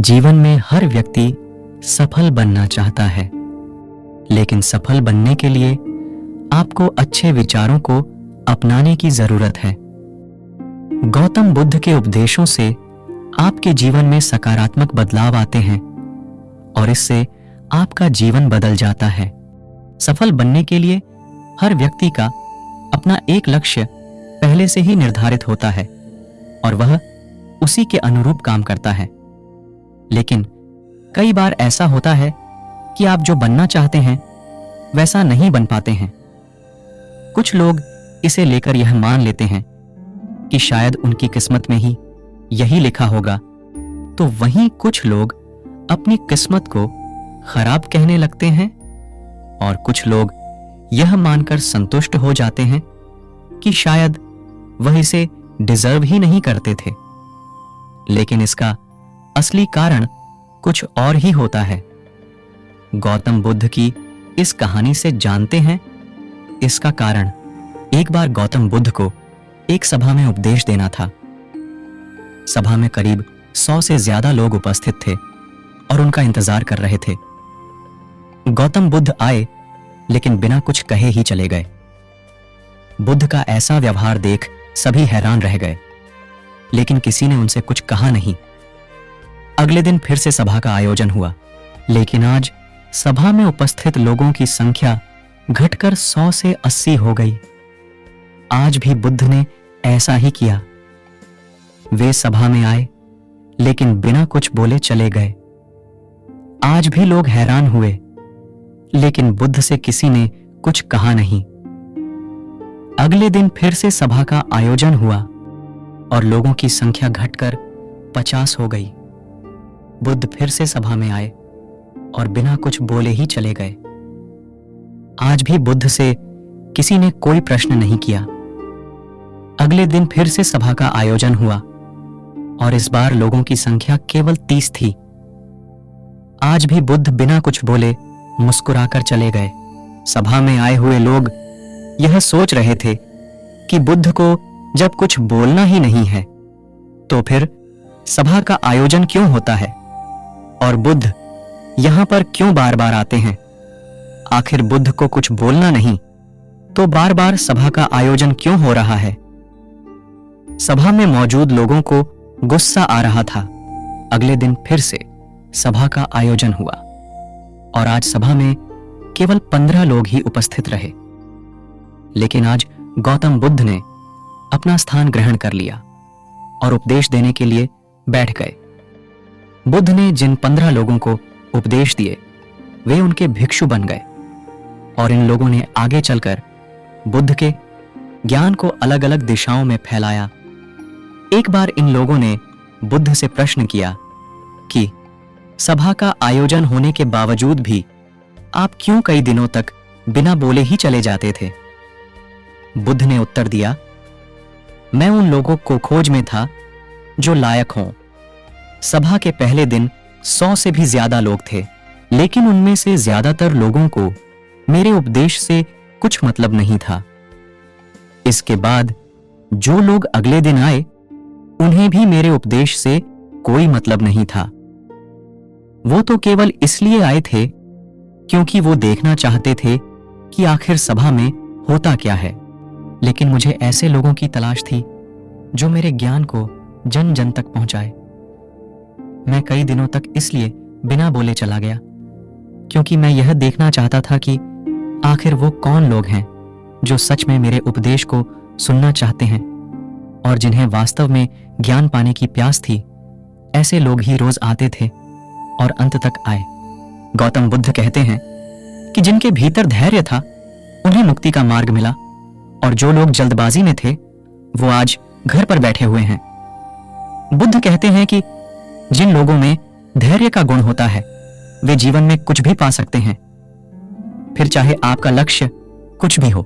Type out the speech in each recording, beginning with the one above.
जीवन में हर व्यक्ति सफल बनना चाहता है, लेकिन सफल बनने के लिए आपको अच्छे विचारों को अपनाने की जरूरत है। गौतम बुद्ध के उपदेशों से आपके जीवन में सकारात्मक बदलाव आते हैं और इससे आपका जीवन बदल जाता है। सफल बनने के लिए हर व्यक्ति का अपना एक लक्ष्य पहले से ही निर्धारित होता है और वह उसी के अनुरूप काम करता है। लेकिन कई बार ऐसा होता है कि आप जो बनना चाहते हैं वैसा नहीं बन पाते हैं। कुछ लोग इसे लेकर यह मान लेते हैं कि शायद उनकी किस्मत में ही यही लिखा होगा, तो वहीं कुछ लोग अपनी किस्मत को खराब कहने लगते हैं और कुछ लोग यह मानकर संतुष्ट हो जाते हैं कि शायद वह इसे डिजर्व ही नहीं करते थे। लेकिन इसका असली कारण कुछ और ही होता है। गौतम बुद्ध की इस कहानी से जानते हैं इसका कारण। एक बार गौतम बुद्ध को एक सभा में उपदेश देना था। सभा में करीब 100 से ज्यादा लोग उपस्थित थे और उनका इंतजार कर रहे थे। गौतम बुद्ध आए लेकिन बिना कुछ कहे ही चले गए। बुद्ध का ऐसा व्यवहार देख सभी हैरान रह गए, लेकिन किसी ने उनसे कुछ कहा नहीं। अगले दिन फिर से सभा का आयोजन हुआ, लेकिन आज सभा में उपस्थित लोगों की संख्या घटकर 100 से 80 हो गई। आज भी बुद्ध ने ऐसा ही किया। वे सभा में आए लेकिन बिना कुछ बोले चले गए। आज भी लोग हैरान हुए, लेकिन बुद्ध से किसी ने कुछ कहा नहीं। अगले दिन फिर से सभा का आयोजन हुआ और लोगों की संख्या घटकर 50 हो गई। बुद्ध फिर से सभा में आए और बिना कुछ बोले ही चले गए। आज भी बुद्ध से किसी ने कोई प्रश्न नहीं किया। अगले दिन फिर से सभा का आयोजन हुआ और इस बार लोगों की संख्या केवल 30 थी। आज भी बुद्ध बिना कुछ बोले मुस्कुराकर चले गए। सभा में आए हुए लोग यह सोच रहे थे कि बुद्ध को जब कुछ बोलना ही नहीं है तो फिर सभा का आयोजन क्यों होता है और बुद्ध यहां पर क्यों बार बार आते हैं। आखिर बुद्ध को कुछ बोलना नहीं तो बार बार सभा का आयोजन क्यों हो रहा है। सभा में मौजूद लोगों को गुस्सा आ रहा था। अगले दिन फिर से सभा का आयोजन हुआ और आज सभा में केवल 15 लोग ही उपस्थित रहे। लेकिन आज गौतम बुद्ध ने अपना स्थान ग्रहण कर लिया और उपदेश देने के लिए बैठ गए। बुद्ध ने जिन 15 लोगों को उपदेश दिए वे उनके भिक्षु बन गए और इन लोगों ने आगे चलकर बुद्ध के ज्ञान को अलग अलग दिशाओं में फैलाया। एक बार इन लोगों ने बुद्ध से प्रश्न किया कि सभा का आयोजन होने के बावजूद भी आप क्यों कई दिनों तक बिना बोले ही चले जाते थे। बुद्ध ने उत्तर दिया, मैं उन लोगों को खोज में था जो लायक हों। सभा के पहले दिन 100 से भी ज्यादा लोग थे, लेकिन उनमें से ज्यादातर लोगों को मेरे उपदेश से कुछ मतलब नहीं था। इसके बाद जो लोग अगले दिन आए उन्हें भी मेरे उपदेश से कोई मतलब नहीं था। वो तो केवल इसलिए आए थे क्योंकि वो देखना चाहते थे कि आखिर सभा में होता क्या है। लेकिन मुझे ऐसे लोगों की तलाश थी जो मेरे ज्ञान को जन जन तक पहुंचाए। मैं कई दिनों तक इसलिए बिना बोले चला गया क्योंकि मैं यह देखना चाहता था कि आखिर वो कौन लोग हैं जो सच में मेरे उपदेश को सुनना चाहते हैं और जिन्हें वास्तव में ज्ञान पाने की प्यास थी। ऐसे लोग ही रोज आते थे और अंत तक आए। गौतम बुद्ध कहते हैं कि जिनके भीतर धैर्य था उन्हें मुक्ति का मार्ग मिला और जो लोग जल्दबाजी में थे वो आज घर पर बैठे हुए हैं। बुद्ध कहते हैं कि जिन लोगों में धैर्य का गुण होता है वे जीवन में कुछ भी पा सकते हैं, फिर चाहे आपका लक्ष्य कुछ भी हो।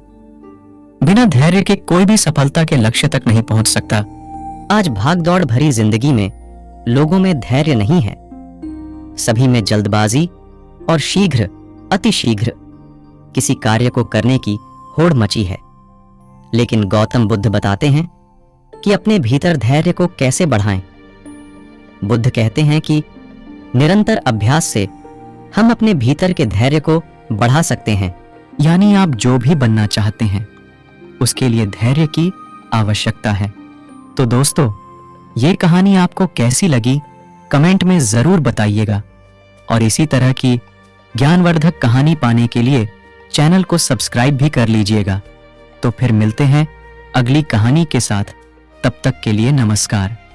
बिना धैर्य के कोई भी सफलता के लक्ष्य तक नहीं पहुंच सकता। आज भागदौड़ भरी जिंदगी में लोगों में धैर्य नहीं है। सभी में जल्दबाजी और शीघ्र अतिशीघ्र किसी कार्य को करने की होड़ मची है। लेकिन गौतम बुद्ध बताते हैं कि अपने भीतर धैर्य को कैसे बढ़ाएं। बुद्ध कहते हैं कि निरंतर अभ्यास से हम अपने भीतर के धैर्य को बढ़ा सकते हैं। यानी आप जो भी बनना चाहते हैं उसके लिए धैर्य की आवश्यकता है। तो दोस्तों, ये कहानी आपको कैसी लगी कमेंट में जरूर बताइएगा और इसी तरह की ज्ञानवर्धक कहानी पाने के लिए चैनल को सब्सक्राइब भी कर लीजिएगा। तो फिर मिलते हैं अगली कहानी के साथ। तब तक के लिए नमस्कार।